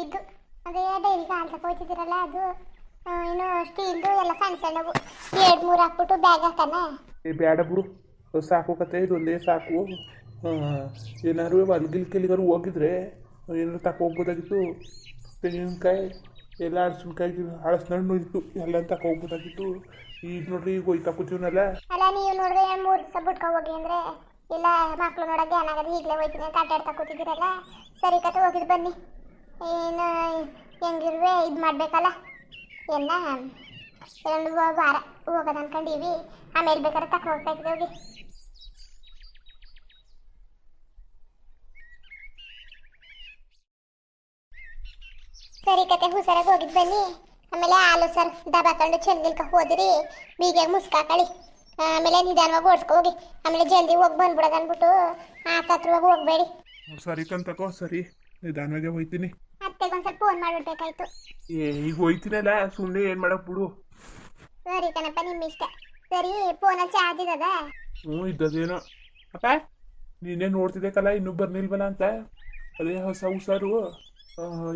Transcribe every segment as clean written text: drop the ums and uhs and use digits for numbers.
ಬೇಕಿದ್ದು. ಅದೇ ಡೈಲಿ ಕಾಲ್ ತಗೋತಿದ್ದೀರಲ್ಲ ಅದು ಇನ್ನು ಸ್ಟೀಲ್ದು ಎಲ್ಲ ಸಣ್ಣ ಸಣ್ಣವು 2-3 ಹಾಕ್ಬಿಟ್ಟು ಬ್ಯಾಗ್ ಹಾಕಣ. ಬೇಡ ಬಿಡು, ಸಾಕು ಕತೆ ಇದೊಂದೇ ಸಾಕು. ಏನಾದ್ರು ಹೊಲ್ಗಿಲ್ಕೆಲ್ಲಿಗಾರು ಹೋಗಿದ್ರೆ ಏನಾದ್ರು ತಗೋಗ್ಬೋದಾಗಿತ್ತು. ತೆಂಗಿನಕಾಯಿ ಎಲ್ಲ ಹಳಸಿನಣ್ಣು ಇತ್ತು ಎಲ್ಲ ತಗೋಗ್ಬೋದಾಗಿತ್ತು. ಈಗ ನೋಡ್ರಿ ಈಗ ಹೋಯ್ತಾ ಕೂತೀವನಲ್ಲ. ಅಲ್ಲ ನೀವು ನೋಡಿದ್ರೆ 3 ದಿವಸ ಬಿಟ್ಕೊ ಹೋಗಿ ಅಂದರೆ ಇಲ್ಲ ಮಕ್ಳು ನೋಡೋಕೆ ಏನಾಗದು ಈಗಲೇ ಹೋಯ್ತೀನಿ ಅಂತ ಆಟಾಡ್ತಾ ಕೂತಿದ್ದೀರಲ್ಲ. ಸರಿ ಕತೆ ಹೋಗಿದ್ದು ಬನ್ನಿ. ಏನು ಹೆಂಗಿರುವೆ ಇದು ಮಾಡಬೇಕಲ್ಲ ಎಲ್ಲ 2 ವಾರ ಹೋಗೋದು ಅನ್ಕೊಂಡಿವಿ. ಆಮೇಲೆ ಬೇಕಾದ್ರೆ ತಕ್ಕ ಹೋಗ್ತಾಯಿದ್ವಿ ಹೋಗಿ. ಸರಿ ಕತೆ ಹುಷಾರಾಗಿ ಹೋಗಿದ್ದು ಬನ್ನಿ. ಆಮೇಲೆ ಹಾಲು ಸರ್ ದಬಾಕೊಂಡು ಚೆಲ್ಗಿಲ್ಕ ಹೋದಿರಿ ಬೀಗಿಯಾಗಿ ಮುಸ್ಕಾಕಳಿ. ಆಮೇಲೆ ನಿಧಾನವಾಗಿ ಓಡಿಸ್ಕೊ ಹೋಗಿ. ಆಮೇಲೆ ಜಲ್ದಿ ಹೋಗಿ ಬಂದ್ಬಿಡೋದು ಅಂದ್ಬಿಟ್ಟು ಹತ್ರವಾಗಿ ಹೋಗ್ಬೇಡಿ. ಸರಿ ಕಂತಕೋ, ಸರಿ ನಿಧಾನವಾಗೆ ಹೋಯ್ತೀನಿ. ಅತ್ತೆಗೊಂದ್ಸಲ ಫೋನ್ ಮಾಡ್ಬಿಡ್ಬೇಕಾಯ್ತು. ಈಗ ಹೋಯ್ತೀನಲ್ಲ ಸುಮ್ಮನೆ ಏನು ಮಾಡಕ್ ಬಿಡು. ಸರಿ ಕಣಪ್ಪ ನಿಮ್ಮ ಇಷ್ಟ. ಸರಿ ಫೋನಲ್ಲಿ ಚಾರ್ಜ್ ಇದ್ದದ? ಇದ್ದದೇನೋ. ಅಪ್ಪ ನೀನೇ ನೋಡ್ತಿದ್ದಕ್ಕಲ್ಲ ಇನ್ನೂ ಬರ್ನಿಲ್ವಲ್ಲ ಅಂತ. ಅದೇ ಹೊಸ ಹುಷಾರು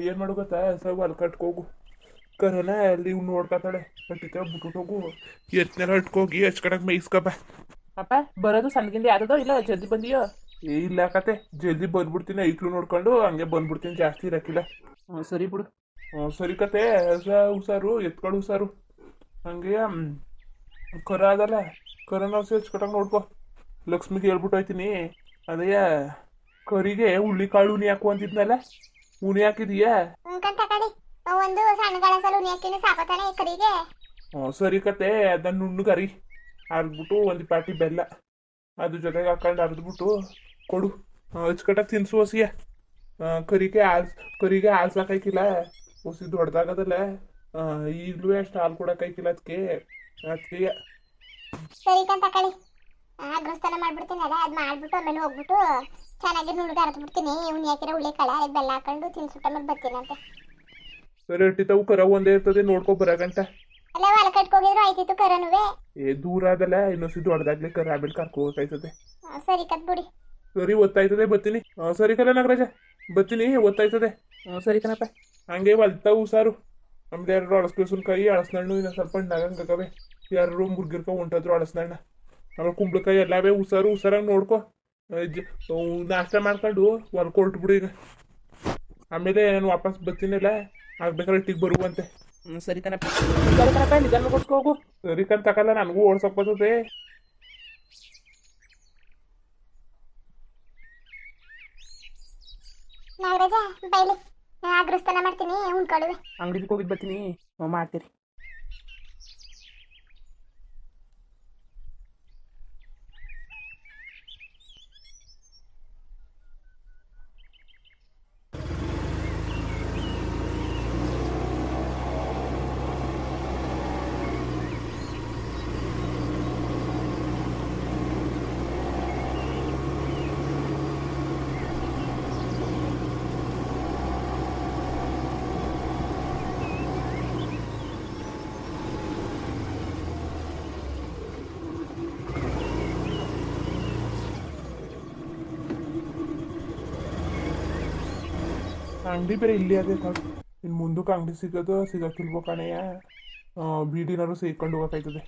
ಏನು ಮಾಡು ಗೊತ್ತಾ, ಹೊಲ ಕಟ್ಕೋಗು. ಕರನ ಅಲ್ಲಿ ಇವ್ ನೋಡ್ಕೊತಾಳೆ ಕಟ್ಟಿಕ ಬಿಟ್ಟು ಹೋಗು. ಎತ್ನೆಲ್ಲ ಇಟ್ಕೋಗಿ ಹಚ್ಕಡಕ್ ಮೇಯಿಸ್ಕಪ್ಪ. ಅಪ್ಪ ಬರೋದು ಸಣ್ಣಗಿಂದ ಯಾವ್ದೋ ಇಲ್ಲ ಜಲ್ದಿ ಬಂದಿಯೋ? ಇಲ್ಲ ಕತೆ ಜಲ್ದಿ ಬಂದ್ಬಿಡ್ತೀನಿ. ಐಕ್ಳು ನೋಡ್ಕೊಂಡು ಹಂಗೆ ಬಂದ್ಬಿಡ್ತೀನಿ, ಜಾಸ್ತಿ ಇರಕ್ಕಿಲ್ಲ. ಸರಿ ಬಿಡು. ಸರಿ ಕತೆ ಹುಷಾರು, ಎತ್ಕೊಂಡು ಹುಷಾರು. ಹಂಗೆ ಕರ ಅದಲ್ಲ, ಕರನ ಹಚ್ಕಟಂಗೆ ನೋಡ್ಕೊ. ಲಕ್ಷ್ಮಿಗೆ ಹೇಳ್ಬಿಟ್ಟು ಹೋಯ್ತೀನಿ. ಅದೇ ಕರಿಗೆ ಹುಳ್ಳಿ ಕಾಳು ಉನಿ ಹಾಕು ಅಂತಿದ್ನಲ್ಲ, ಉನಿ ಹಾಕಿದೀಯಾ? ಒಂದು ಸಣ್ಣ ಗಳಸಲು ಉನಿ ಹಾಕಿನಿ ಸಾಕತಾನೆ ಕರಿಗೆ. ಸರಿ ಕತೆ ಅದನ್ನ ನುಣ್ಣಗರಿ ಅರ್ದ್ಬಿಟ್ಟು ಒಂದು ಪಾಟಿ ಬೆಲ್ಲ ಅದ್ರ ಜೊತೆಗೆ ಹಾಕೊಂಡು ಅರ್ದ್ಬಿಟ್ಟು ಕೊಡು. ಹಚ್ಕಟಾಗ ತಿನ್ಸು ಹೊಸಿಯ. ಕರಿಗೆ ಹಾಲು ಸಾಕಾಯ್ಕಿಲ್ಲ, ಹೊಸಿ ದೊಡ್ಡದಾಗದಲ್ಲ. ಈಗಲೂ ಅಷ್ಟು ಹಾಲು ಕೊಡೋಕಾಯ್ಕಿಲ್ಲ ಅದಕ್ಕೆ. ಸರಿ ತಕೊಳ್ಳಿ. ಅಗ್ರಸ್ಥಾನ ಮಾಡ್ಬಿಡ್ತೀನಿ ಅದ ಅದು ಮಾಡ್ಬಿಟ್ಟು ಆಮೇಲೆ ಹೋಗ್ಬಿಟ್ಟು ಚೆನ್ನಾಗಿ ನುಣ್ಣಗೆ ಅರ್ದ್ಬಿಡ್ತೀನಿ. ಉನಿ ಹಾಕಿರೋ ಹುಳಿ ಕಾಳ ಬೆಲ್ಲ ಹಾಕೊಂಡು ತಿನ್ಸುಟ್ಟ ಮೇಲೆ ಬರ್ತೀನಂತೆ. ಸರಿ ಅಟ್ಟಿತಾವು ಕರ ಒಂದೇ ಇರ್ತದೆ, ನೋಡ್ಕೊ ಬರಗಂಟ. ಅಲ್ಲ ಹೊಲ ಕಟ್ಕೋಗಿದ್ರು ಆಯ್ತಿತ್ತು ಕರನುವೆ. ದೂರ ಅದಲ್ಲ, ಇನ್ನೊಸಿ ದೊಡ್ಡದಾಗ್ಲಿ ಕರ ಆಮೇಲೆ ಕರ್ಕೋಬೇಕಾಯ್ತದೆ. ಸರಿ ಕತ್ಬಿಡಿ. ಸರಿ ಒತ್ತಾಯ್ತದೆ ಬರ್ತೀನಿ. ಸರಿ ಕಲ ನಾಗರಾಜ ಬರ್ತೀನಿ, ಒತ್ತಾಯ್ತದೆ. ಸರಿ ಕಣಪ್ಪ. ಹಂಗೆ ಹೊಲ್ತಾವು ಸಾರು. ಆಮೇಲೆ ಯಾರು ಅಳಸ್ಕೇಸನ್ಕಾಯಿ ಅಳಸ್ನಣ್ಣು ಇನ್ನೂ ಸ್ವಲ್ಪ ಹಣ್ಣಾಗಂಗವೆ. ಯಾರು ಮುರ್ಗಿರ್ಕೊ ಹೊಂಟದ್ರು ಅಳಸ್ನಣ್ಣ. ಆಮೇಲೆ ಕುಂಬಳಕಾಯಿ ಎಲ್ಲವೇ ಹುಷಾರಾಗಿ ನೋಡ್ಕೊ. ನಾಷ್ಟ ಮಾಡ್ಕೊಂಡು ಹೊಲ್ಕೊ ಹೊರ್ಟ್ಬಿಡು ಈಗ. ಆಮೇಲೆ ನಾನು ವಾಪಸ್ ಬರ್ತೀನಲ್ಲ, ಆಗ್ಬೇಕಾದ್ರೆ ಇಟ್ಟಿಗೆ ಬರುವಂತೆ. ಸರಿ ಕಣಪ್ಪ. ಸರಿ ಕಣಪ್ಪ, ನಿಧಾನ ಕೊಡ್ಸ್ಕೊ ಹೋಗು. ಸರಿ ಕಂತ ತಕಲ್ಲ, ನನಗೂ ಓಡ್ಸಕ್ ಬರ್ತದೆ. ನಾಗರಾಜ ಬೈಲಿ ಅಗ್ರಸ್ಥಾನ ಮಾಡ್ತೀನಿ ಉಣ್ಕೊಳ್ಳುವೆ. ಅಂಗಡಿಗೆ ಹೋಗಿದ್ದು ಬರ್ತೀನಿ, ಮಾಡ್ತೀರಿ. ಅಂಗಡಿ ಬೇರೆ ಇಲ್ಲಿ ಅದೇ ಸಾಕು. ಇನ್ನು ಮುಂದಕ್ಕೆ ಅಂಗಡಿ ಸಿಗೋದು ಸಿಗಕ್ಕಿಲ್ವೋ ಕಣಯ್ಯ. ಬೀಡಿನಾರು ಸೇರ್ಕೊಂಡು ಹೋಗಕ್ಕಾಯ್ತದೆ.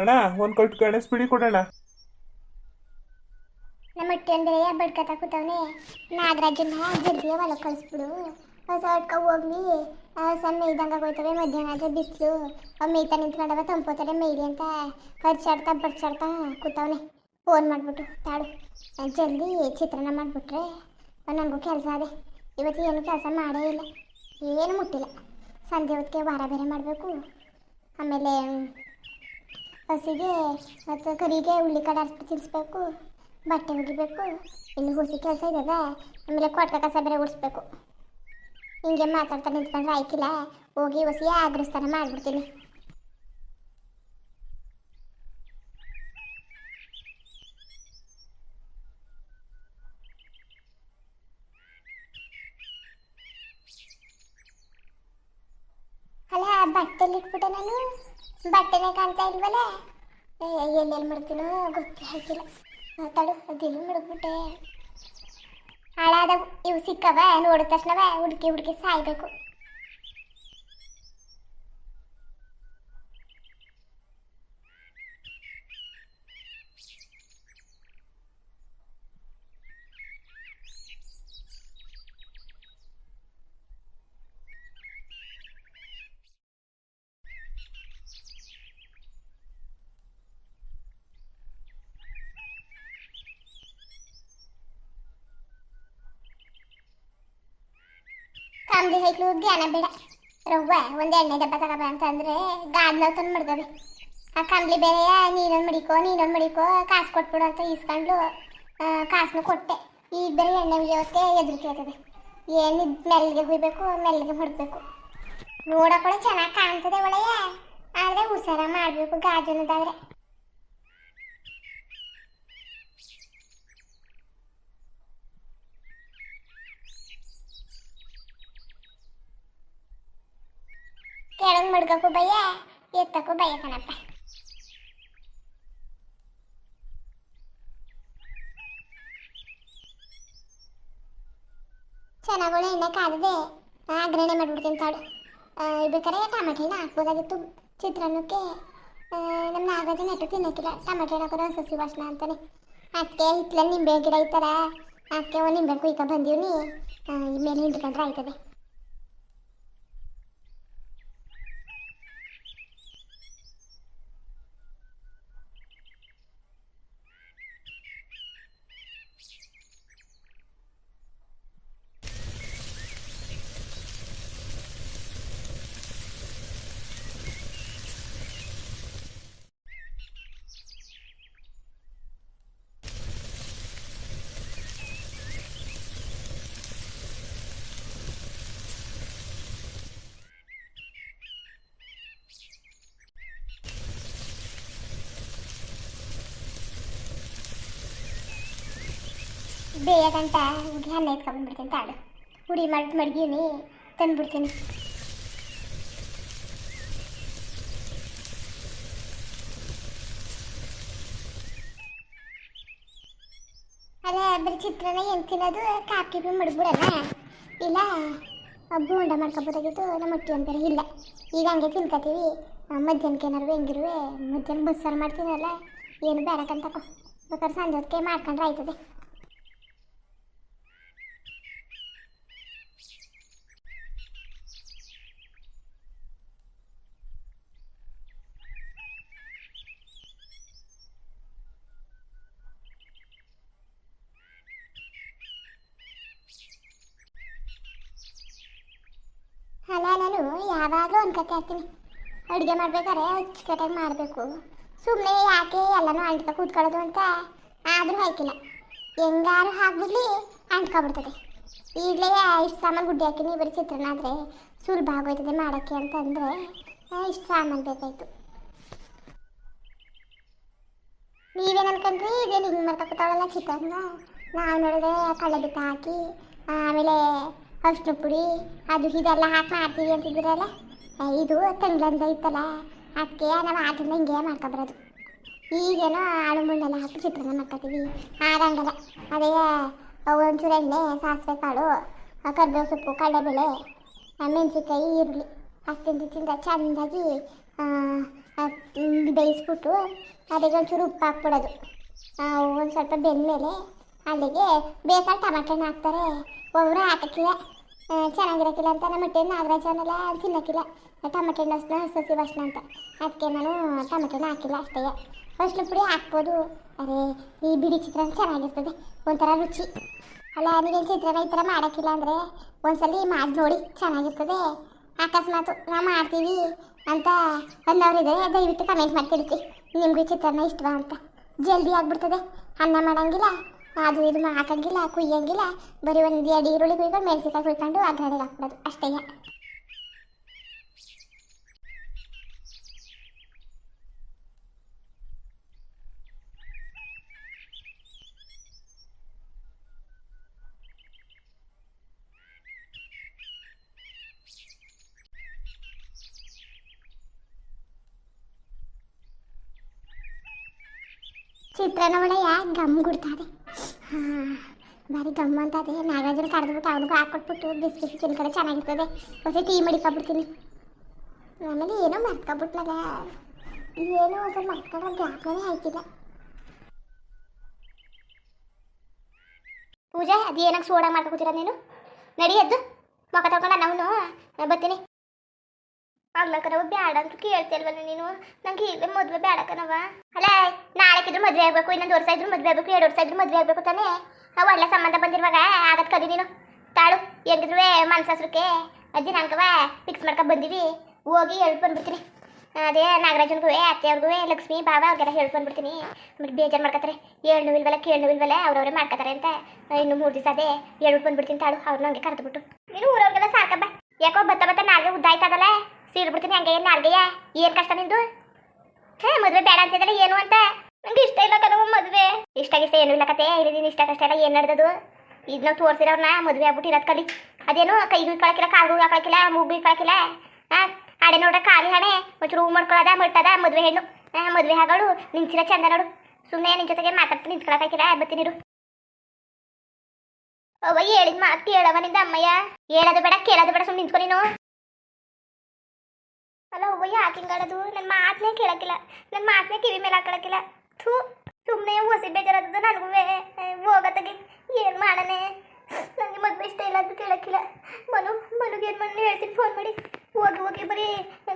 ಅಣ್ಣ ಒಂದು ಕಟ್ ಗಣೇಶ್ ಬಿಡಿ ಕೊಡೋಣ. ನಮ್ಮ ಅಟ್ಟೆ ಬಡ್ಕತ ಕೂತವನೆ. ನಾಗರಾಜನ್ನ ಜಲ್ದಿಯ ಹೊಲ ಕಳಿಸ್ಬಿಡು. ಹೊಸ ಹೊಡ್ಕ ಹೋಗ್ಲಿ. ಹೊಸ ಮೇಯ್ದಂಗೆ ಹೋಯ್ತವೆ. ಮಧ್ಯಾಹ್ನ ಆದರೆ ಬಿಸಿಲು ಮೇಯ್ತಾ ನಿಂತ್ಕೊಂಡವ ತಂಪೋತಾರೆ ಮೇಯ್ಲಿ ಅಂತ ಕಡ್ಚಾಡ್ತಾ ಬಡ್ಚಾಡ್ತಾ ಕೂತವನೆ. ಫೋನ್ ಮಾಡಿಬಿಟ್ಟು ತಾಳು ಜಲ್ದಿ ಚಿತ್ರಾನ್ನ ಮಾಡಿಬಿಟ್ರೆ ನನಗೂ ಕೆಲಸ ಅದೇ. ಇವತ್ತು ಏನು ಕೆಲಸ ಮಾಡೇ ಇಲ್ಲ, ಏನು ಮುಟ್ಟಿಲ್ಲ. ಸಂಜೆ ಹೊತ್ತಿಗೆ ವಾರ ಬೇರೆ ಮಾಡಬೇಕು. ಆಮೇಲೆ ಹಸಿಗೆ ಮತ್ತು ಕರಿಗೆ ಉಳ್ಳಿ ಕಡೆ ಅರ್ಸ್ಬಿಟ್ಟು ತಿನ್ನಿಸ್ಬೇಕು, ಬಟ್ಟೆ ಒಗಿಬೇಕು, ಇನ್ನು ಹುಸಿ ಕೆಲಸ ಇದೆ. ಆಮೇಲೆ ಕೊಟ್ಟ ಕಸ ಬೇರೆ ಉಡಿಸ್ಬೇಕು. ಹಿಂಗೆ ಮಾತಾಡ್ತಾ ನಿಂತ್ಕೊಂಡ್ರೆ ಆಯ್ಕಿಲ್ಲ. ಹೋಗಿ ಹೊಸಿ ಅಗ್ರಸ್ಥಾನ ಮಾಡಿಬಿಡ್ತೀನಿ. ಅಲ್ಲ ಬಟ್ಟೆಲಿ ಇಟ್ಬಿಟ್ಟೆ ನಾನು, ಬಟ್ಟೆನೇ ಕಾಣ್ತಾ ಇಲ್ವಲ್ಲ. ಎಲ್ಲೆಲ್ಲಿ ಮಾಡ್ತೀನೋ ಗೊತ್ತೇ ಆಗಿಲ್ಲ. ತಡು ಅದೆಲ್ಲ ಮಡಗ್ಬಿಟ್ಟೆ. ಹಾಳಾದ ಇವು ಸಿಕ್ಕವ ನೋಡಿದ ತಕ್ಷಣವ ಹುಡುಕಿ ಹುಡುಕಿ ಸಾಯ್ಬೇಕು. ಕಂಬಳಿ ಹೈಕ್ಲು ಜ್ಞಾನ ಬೇಡ ರವ್ವ ಒಂದು ಎಣ್ಣೆ ಡಬ್ಬ ತಗೋಬ ಅಂತಂದ್ರೆ ಗಾದ್ನ ತಂದು ಮಡ್ಗವೆ. ಆ ಕಂಬಳಿ ಬೇರೆಯ ನೀನೊಂದು ಮಡಿಕೋ ಕಾಸು ಕೊಟ್ಬಿಡು ಅಂತ ಈಸ್ಕೊಂಡ್ಲು. ಕಾಸನ್ನು ಕೊಟ್ಟೆ. ಈಗ ಬೇರೆ ಎಣ್ಣೆ ಉಯ್ಯೋಕ್ಕೆ ಹೆದರಿಕೆ ಆಗ್ತದೆ. ಏನು ಮೆಲ್ಲಿಗೆ ಹುಯ್ಬೇಕು, ಮೆಲ್ಲಿಗೆ ಮಡಗಬೇಕು. ನೋಡೋಕೆ ಚೆನ್ನಾಗಿ ಕಾಣ್ತದೆ ಒಳ್ಳೆಯ, ಆದರೆ ಹುಷಾರ ಮಾಡಬೇಕು ಗಾಜನದಾದ್ರೆ. ಕೆಳಗೆ ಮಡ್ಗಕ್ಕೂ ಭಯ, ಎತ್ತಕ್ಕೂ ಭಯ ಕಣಪ್ಪ. ಚೆನ್ನಾಗಿ ಎಣ್ಣೆ ಕಾದಿದೆ, ಅಗ್ರಣೆ ಮಾಡ್ಬಿಡ್ತೀನಿ ತಾಡು. ಬೇಕಾದ್ರೆ ಟಮಾಟೆನ ಹಾಕ್ಬೋದಾಗಿತ್ತು ಚಿತ್ರಾನ್ನಕ್ಕೆ. ನಮ್ಮ ನಾಗರಾಜ ನೆಟ್ಟು ತಿನ್ನಕ್ಕಿಲ್ಲ, ಟಮಾಟೆ ಹಾಕೋದು ಸಸಿ ವಾಸನ ಅಂತಾನೆ. ಅದಕ್ಕೆ ಹಿತ್ತಲ ನಿಂಬೆ ಗಿಡ ಇತ್ತಾರ, ಅದಕ್ಕೆ ಒಂದು ನಿಂಬೆ ಕುಯ್ಕೊ ಬಂದೀವ್ನಿ. ಮೇಲೆ ಹಿಂಡ್ಕೊಂಡ್ರೆ ಆಯ್ತದೆ. ಬೇಯಗಂಟ ಹುಡಿ ಅನ್ನ ಎತ್ಕೊಂಡ್ಬಿಡ್ತೀನಿ ತಾಡು. ಹುಡಿ ಮಾಡಿ ಮಡಗೀನಿ ತಂದ್ಬಿಡ್ತೀನಿ. ಅದೇ ಬರೀ ಚಿತ್ರಾನ್ನ ಏನು ತಿನ್ನೋದು, ಕಾಪಿ ಬಿ ಮಡಗ್ಬಿಡಲ್ಲ. ಇಲ್ಲ ಬೋಂಡ ಮಾಡ್ಕೊಬೋದಾಗಿತ್ತು, ನಮ್ಮ ಹೊಟ್ಟೆ ಅಂತ ಇಲ್ಲ. ಈಗ ಹಂಗೆ ತಿನ್ಕೋತೀವಿ. ಮಧ್ಯಾಹ್ನಕ್ಕೆ ಏನಾರು ಹೆಂಗಿರುವೆ ಮಧ್ಯಾಹ್ನ ಬಸ್ಸಾರು ಮಾಡ್ತೀನಲ್ಲ, ಏನು ಬೇಡಕ್ಕಂತಕೋ. ಬೇಕಾದ್ರೆ ಸಂಜೆ ಹೊತ್ತಿಗೆ ಮಾಡ್ಕೊಂಡ್ರೆ ಆಯ್ತದೆ. ಅಲ್ಲ, ನಾನು ಯಾವಾಗಲೂ ಅನ್ಕೋತಾ ಇರ್ತೀನಿ, ಅಡುಗೆ ಮಾಡ್ಬೇಕಾದ್ರೆ ಅಚ್ಚುಕಟ್ಟಾಗಿ ಮಾಡಬೇಕು. ಸುಮ್ಮನೆ ಯಾಕೆ ಎಲ್ಲನೂ ಅಂಟ್ಕ ಕೂತ್ಕೊಳ್ಳೋದು ಅಂತ. ಆದರೂ ಹಾಕಿಲ್ಲ, ಹೆಂಗಾರು ಹಾಕ್ಬಿಡ್ಲಿ ಅಂಟ್ಕೊಬಿಡ್ತದೆ. ಈಗಲೇ ಇಷ್ಟು ಸಾಮಾನು ಗುಡ್ಡೆ ಹಾಕಿನಿ, ಬರೀ ಚಿತ್ರಾನ್ನ ಆದರೆ ಸುಲಭ ಆಗೋಯ್ತದೆ ಮಾಡೋಕ್ಕೆ ಅಂತಂದರೆ ಇಷ್ಟು ಸಾಮಾನು ಬೇಕಾಯಿತು. ನೀವೇನು ಅನ್ಕೊಂಡ್ರಿ ಇದೇನು ಹಿಂಗೆ ಮಾಡ್ಕೊತಾವಲ್ಲ ಚಿತ್ರಾನ್ನ? ನಾವು ನೋಡಿದ್ರೆ ಕಳ್ಳೆ ಬಿತ್ತ ಹಾಕಿ ಆಮೇಲೆ ಅರ್ಶಿನ ಪುಡಿ ಅದು ಇದೆಲ್ಲ ಹಾಕಿ ಮಾಡ್ತೀವಿ ಅಂತಿದ್ದೀರಲ್ಲ. ಇದು ತಂಗ್ಳಂದ ಇತ್ತಲ್ಲ, ಅದಕ್ಕೆ ನಾವು ಅದನ್ನ ಹಿಂಗೆ ಮಾಡ್ಕೊಬರೋದು. ಈಗೇನೋ ಆಳು ಮುಳ್ಳೆಲ್ಲ ಹಾಕಿ ಚಿತ್ರಾನ್ನ ಮಾಡ್ಕೊತೀವಿ. ಆಗಂಗಲ್ಲ. ಅದೇ ಒಂಚೂರು ಎಣ್ಣೆ, ಸಾಸಿವೆ ಕಾಳು, ಕರಿಬೇವು ಸೊಪ್ಪು, ಕಡಲೆಬೇಳೆ, ಮೆಣಸಿನ್ಕಾಯಿ, ಈರುಳ್ಳಿ ಅಷ್ಟಿಂದ ಚೆಂದಾಗಿ ಬೇಯಿಸ್ಬಿಟ್ಟು ಅದಕ್ಕೆ ಒಂಚೂರು ಉಪ್ಪು ಹಾಕ್ಬಿಡೋದು. ಒಂದು ಸ್ವಲ್ಪ ಬೆಂದಮೇಲೆ ಅಲ್ಲಿಗೆ ಬೇಕಾದ್ರೆ ಟಮಾಟೆನ ಹಾಕ್ತಾರೆ. ಒಬ್ಬರು ಹಾಕಕ್ಕಿಲ್ಲ, ಚೆನ್ನಾಗಿರೋಕ್ಕಿಲ್ಲ ಅಂತ. ನಮ್ಮ ಹೊಟ್ಟೆ ನಾಗರಾಜನೆಲ್ಲ ತಿನ್ನೋಕ್ಕಿಲ್ಲ ಟಮಾಟೆ ಹಣ್ಣು ಸಸಿ ವಾಸನ ಅಂತ. ಅದಕ್ಕೆ ನಾನು ಟಮಾಟೆನ ಹಾಕಿಲ್ಲ ಅಷ್ಟೇ. ಅರ್ಶಿನ ಪುಡಿ ಹಾಕ್ಬೋದು. ಅರೆ ಈ ಬಿಡಿ ಚಿತ್ರಾನ್ನ ಚೆನ್ನಾಗಿರ್ತದೆ, ಒಂಥರ ರುಚಿ ಅಲ್ಲ. ನೀವೇನು ಚಿತ್ರಾನ್ನ ಈ ಥರ ಮಾಡೋಕ್ಕಿಲ್ಲ ಅಂದರೆ ಒಂದ್ಸಲಿ ಮಾಡಿ ನೋಡಿ, ಚೆನ್ನಾಗಿರ್ತದೆ. ಅಕಸ್ಮಾತು ನಾವು ಮಾಡ್ತೀವಿ ಅಂತ ಅನ್ನೋರಿದ್ರೆ ದಯವಿಟ್ಟು ಕಮೆಂಟ್ ಮಾಡಿ ತಿಳಿಸಿ, ನಿಮಗೂ ಚಿತ್ರಾನ್ನ ಇಷ್ಟವಾ ಅಂತ. ಜಲ್ದಿ ಆಗಿಬಿಡ್ತದೆ, ಅನ್ನ ಮಾಡೋಂಗಿಲ್ಲ, ಅದು ಇದು ಹಾಕೋಂಗಿಲ್ಲ, ಕುಯ್ಯೋಂಗಿಲ್ಲ. ಬರೀ ಒಂದು 2 ಈರುಳ್ಳಿ ಕುಯ್ಕೊಂಡು ಮೆಣಸಿನ್ಕಾಯಿ ಕುಯ್ಕೊಂಡು ಅಗ್ರಣಿಗೆ ಹಾಕ್ಬಿಡೋದು ಅಷ್ಟೇ. ಚಿತ್ರಾನ್ನ ಒಳ್ಳೆಯ ಗಮ್ ಗುಡ್ತಾರೆ. ಭಾರಿ ಗಮ್ಮ ಅಂತ ಅದೇ ನಾಗರಾಜನ ಕರೆದ್ಬಿಟ್ಟು ಅವನಿಗೂ ಹಾಕೊಟ್ಬಿಟ್ಟು ಬಿಸಿ ಬಿಸಿ ಚಿನ್ನ ಕಡೆ ಚೆನ್ನಾಗಿರ್ತದೆ ಹೊಸ ಟೀ ಮಡಿಕೊಬಿಡ್ತೀನಿ. ಆಮೇಲೆ ಏನೋ ಮರ್ತ್ಕೊಬಿಟ್ನಲ್ಲ, ಏನೋ ಒಂದು ಮರ್ತ್ಕೊಂಡ್ರೆ ಜ್ಞಾಪಕನೇ ಆಯ್ತಿಲ್ಲ. ಪೂಜೆ ಅದು ಏನಾಗ ಸೋಡಾ ಮಾಡ್ಕೊತೀರ ನೀನು? ನಡಿ ಎದ್ದು ಮೊಕ ತಗೊಂಡ ನಾವು ಬರ್ತೀನಿ. ಆಗ್ಲಕ್ಕನವ ಬೇಡ ಅಂತ ಕೇಳ್ತಿಲ್ವಲ್ಲ ನೀನು? ನಂಗೆ ಈಗಲೇ ಮದುವೆ ಬೇಡಕ್ಕನವ. ಅಲ್ಲ ನಾಳೆಕಿದ್ರು ಮದುವೆ ಆಗಬೇಕು, ಇನ್ನೊಂದು ವರ್ಷ ಇದ್ರು ಮದುವೆ ಆಗಬೇಕು, 2 ವರ್ಷ ಇದ್ರು ಮದುವೆ ಆಗಬೇಕು ತಾನೇ. ಒಳ್ಳೆ ಸಂಬಂಧ ಬಂದಿರುವಾಗ ಆಗತ್ ಕದಿ ನೀನು. ತಾಳು ಹೆಂಗಿದ್ರು ಮನ್ಸಸ್ರಕ್ಕೆ ದಿನಾಂಕವ ಫಿಕ್ಸ್ ಮಾಡ್ಕೊಂಡು ಬಂದೀವಿ, ಹೋಗಿ ಹೇಳ್ಬಿಟ್ಟು ಬಂದ್ಬಿಡ್ತೀನಿ. ಅದೇ ನಾಗರಾಜನ್ಗೂ ಅತ್ತೆಯವ್ರಿಗೂ ಲಕ್ಷ್ಮಿ ಬಾಬಾ ಅವ್ರಿಗೆಲ್ಲ ಹೇಳ್ಬಿಟ್ಟು ಬಂದ್ಬಿಡ್ತೀನಿ. ಆಮೇಲೆ ಬೇಜಾರು ಮಾಡ್ಕೊತಾರೆ, ಹೇಳು ಇಲ್ವಲ್ಲ ಕೇಳು ಇಲ್ವಲ್ಲ ಅವ್ರವ್ರೆ ಮಾಡ್ಕೊತಾರೆ ಅಂತ. ಇನ್ನು 3 ದಿವಸ ಅದೇ ಹೇಳ್ಬಿಟ್ಟು ಬಂದ್ಬಿಡ್ತೀನಿ. ತಾಳು ಅವ್ರನ್ನ ಹಂಗೆ ಕರೆದ್ಬಿಟ್ಟು ನೀನು ಊರವ್ರಿಗೆಲ್ಲ ಸಾಕಬ್ಬ. ಯಾಕೋ ಬತ್ತ ನಾಲ್ಗೆ ಉದ್ದಾಯ್ತದಲ್ಲ, ಸೀಳ್ಬಿಡ್ತೀನಿ ಹಂಗೆ. ನಾಲ್ಗೆಯ ಏನು ಕಷ್ಟ ನಿಂದು? ಮದುವೆ ಬೇಡ ಅಂತಿದ್ದಲ್ಲ ಏನು ಅಂತ? ನಂಗೆ ಇಷ್ಟ ಇಲ್ಲ ಕಣವ ಮದುವೆ. ಇಷ್ಟ ಏನು ಇಲ್ಲ ಕತೆ. ಇಲ್ಲಿ ನೀನು ಇಷ್ಟ ಕಷ್ಟ ಎಲ್ಲ ಏನು ನಡೆದದು? ಇದು ನಾವು ತೋರಿಸಿರೋರ್ನ ಮದುವೆ ಆಗ್ಬಿಟ್ಟು ಇರೋದು ಕಲಿ. ಅದೇನು ಕೈಗೂ ಇಟ್ಕೊಳಕಿಲ್ಲ, ಕಾಲ್ಗೂ ಹಾಕೊಳಕಿಲ್ಲ, ಮೂಗು ಇಟ್ಕೊಳಕಿಲ್ಲ. ಆಡೆ ನೋಡ್ರೆ ಖಾಲಿ ಹಣೆ ಒಂಚೂರು ಹೂ ಮಾಡ್ಕೊಳ್ಳೋದ ಮಟ್ಟದ ಮದುವೆ ಹೆಣ್ಣು. ಮದುವೆ ಆಗೋಳು ನಿಂತಿರೋ ಚಂದ ನೋಡು. ಸುಮ್ಮನೆ ನಿನ್ನ ಜೊತೆಗೆ ಮಾತಾಡ್ತಾ ನಿಂತ್ಕೊಳಕಾಯ್ತಿಲ್ಲ. ಬರ್ತೀನಿರು. ಅವ್ವ ಹೇಳಿದ ಮಾತು ಕೇಳವ ನಿಂದ ಅಮ್ಮಯ್ಯ. ಹೇಳೋದು ಬೇಡ ಕೇಳೋದು ಬೇಡ, ಸುಮ್ಮನೆ ನಿಂತ್ಕೊ ನೀನು. ಅಲ್ಲ ಅವ್ವ ಯಾಕೆ ಹಿಂಗಾಡೋದು? ನನ್ನ ಮಾತನ್ನೇ ಕೇಳಕ್ಕಿಲ್ಲ, ನನ್ನ ಮಾತನ್ನೇ ಕಿವಿ ಮೇಲೆ ಹಾಕೊಳಕಿಲ್ಲ. ಥೂ ಸುಮ್ಮನೆ ಹೊಸಿ ಬೇಜಾರದು ನನಗೂ. ಹೋಗತ್ತಾಗಿ ಏನು ಮಾಡನೆ? ನನಗೆ ಮದುವೆ ಇಷ್ಟ ಇಲ್ಲ ಅಂತ ಕೇಳಕ್ಕಿಲ್ಲ. ಮನುಗೆ ಏನು ಮಾಡಿ ಹೇಳ್ತೀನಿ ಫೋನ್ ಮಾಡಿ. ಹೋಗಿ ಬರೀ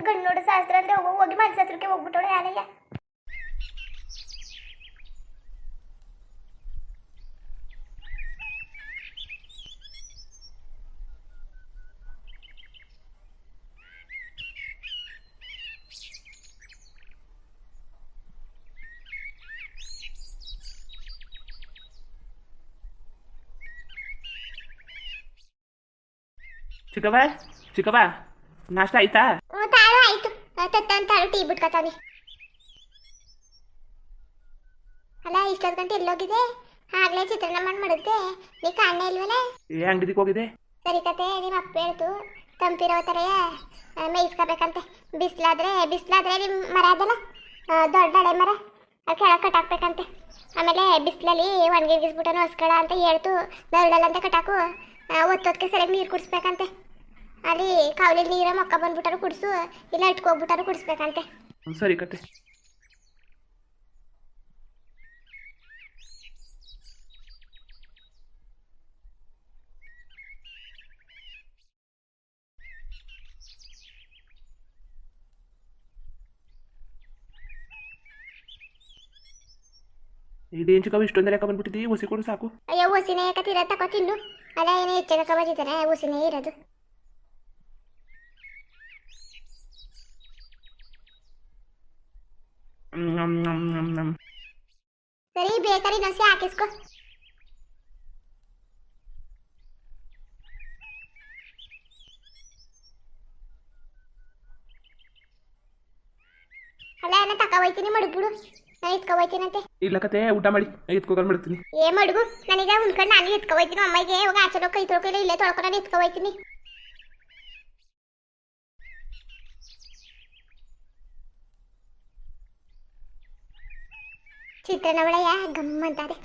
ಗಂಡು ನೋಡೋ ಶಾಸ್ತ್ರ ಅಂದರೆ ಹೋಗಿ ಮನಸ್ಸಾಸ್ತ್ರಕ್ಕೆ ಹೋಗ್ಬಿಟ್ಟೋಳೆ ಯಾನಯ್ಯ. ಚಿಕ್ಕವ ನಾಷ್ಟ ಆಯ್ತಾ? ತಾಳು ಆಯ್ತು. ತಾಳು ಟೀ ಬಿಟ್ಕೊತಾವಿ. ಅಲ್ಲ ಇಷ್ಟೊತ್ತು ಗಂಟೆ ಎಲ್ಲೋಗಿದೆ? ಆಗ್ಲೇ ಚಿತ್ರಾನ್ನ ಮಾಡಿದ್ದೆ, ನೀ ಕಾಣೆ ಇಲ್ವಲ್ಲ? ಅಂಗಡಿಗೆ ಹೋಗಿದೆ. ಸರಿ ಕತೆ, ನಿಮ್ಮ ಅಪ್ಪ ಹೇಳ್ತು ತಂಪಿರೋ ಥರ ಮೇಯಿಸ್ಕೋಬೇಕಂತೆ. ಬಿಸಿಲಾದ್ರೆ ನಿಮ್ಮ ಮರ ಅದಲ್ಲ ದೊಡ್ಡ ಹಳೆ ಮರ, ಅದು ಕೆಳಗೆ ಕಟ್ಟಾಕ್ಬೇಕಂತೆ. ಆಮೇಲೆ ಬಿಸಿಲಲ್ಲಿ ಒಣಗಿಸ್ಬಿಟ್ಟು ಹೊಸ್ಕಳ ಅಂತ ಹೇಳ್ತು. ದೊಡ್ಡಲ್ಲಂತೆ ಕಟ್ಟಾಕು. ಒತ್ತೊತ್ತಿಗೆ ಸರಿಯಾಗಿ ನೀರು ಕುಡಿಸ್ಬೇಕಂತೆ. ಅಲ್ಲಿ ಕಾವಲಿ ನೀರ ಮೊಕ್ಕ ಬಂದ್ಬಿಟ್ಟಾರು ಕುಡಿಸು, ಇಲ್ಲ ಇಟ್ಕೋಗ್ಬಿಟ್ಟಾರು ಕುಡಿಸ್ಬೇಕಂತೆ. ಸರಿ ಕತೆ. ಇದೇನು ಚಿಕ್ಕವ ಇಷ್ಟೊಂದು ಲೆಕ್ಕ ಬಂದ್ಬಿಟ್ಟಿದ್ದಿ? ಹುಸಿ ಕೊಡು ಸಾಕು. ಅಯ್ಯೋ ಹುಸಿನೇ ಯಾಕತ್ತಿರ ತಗೋ ತಿನ್ನು. ಅಲ್ಲ ಏನು ಹೆಚ್ಚಾಗ ಬಂದಿದ್ದಾನೆ, ಹುಸಿನೇ ಇರೋದು. ಸರಿ ಬೇಕಾದ್ರೆ ಇನ್ನೊಂದ್ಸಿ ಹಾಕಿಸ್ಕೊ. ಅಲ್ಲ ನಾನು ತಕ ಹೋಯ್ತೀನಿ, ಮಡುಗ್ಬಿಡು. ನಾನು ಎತ್ಕೊ ಹೋಯ್ತೀನಂತೆ. ಇಲ್ಲ ಕತೆ, ಊಟ ಮಾಡಿ ಎತ್ಕೋಕೊಂಡು ಮಾಡ್ತೀನಿ. ಮಡುಗು ನನಗೆ ಉಣ್ಕೊಂಡು ನಾನು ಎತ್ಕೊ ಹೋಯ್ತೀನಿ. ಅಮ್ಮಗೆ ಹೋಗಿ ಆಚೆ ಕೈ ತೊಳ್ಕೊಳ್ಳಿ, ಇಲ್ಲೇ ತೊಳ್ಕೊಂಡು ನಾನು ಎತ್ಕೊ ಹೋಯ್ತೀನಿ. ಚಿತ್ರಾನ್ನ ಒಳ್ಳೆಯ ಗಮ್ಮಂತಾರೆ.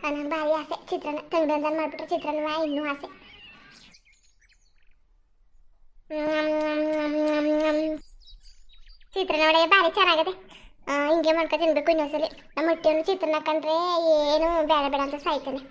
ನನಗೆ ಭಾರಿ ಆಸೆ ಚಿತ್ರಾನ್ನ. ತಂಗ್ದಂದ ಮಾಡಿಬಿಟ್ರೆ ಚಿತ್ರಾನ್ನ ಇನ್ನೂ ಆಸೆ. ಚಿತ್ರಾನ್ನ ಒಳ್ಳೆಯ ಭಾರಿ ಚೆನ್ನಾಗಿದೆ. ಹಿಂಗೆ ಮಾಡ್ಕೊ ತಿನ್ಬೇಕು ಇನ್ನೊಂದ್ಸಲಿ. ನಮ್ಮ ಹೊಟ್ಟೆಯನ್ನು ಚಿತ್ರಾನ್ನ ಕಂಡ್ರೆ ಏನು ಬೇಡ ಅಂತ ಸಾಯ್ತಾನೆ.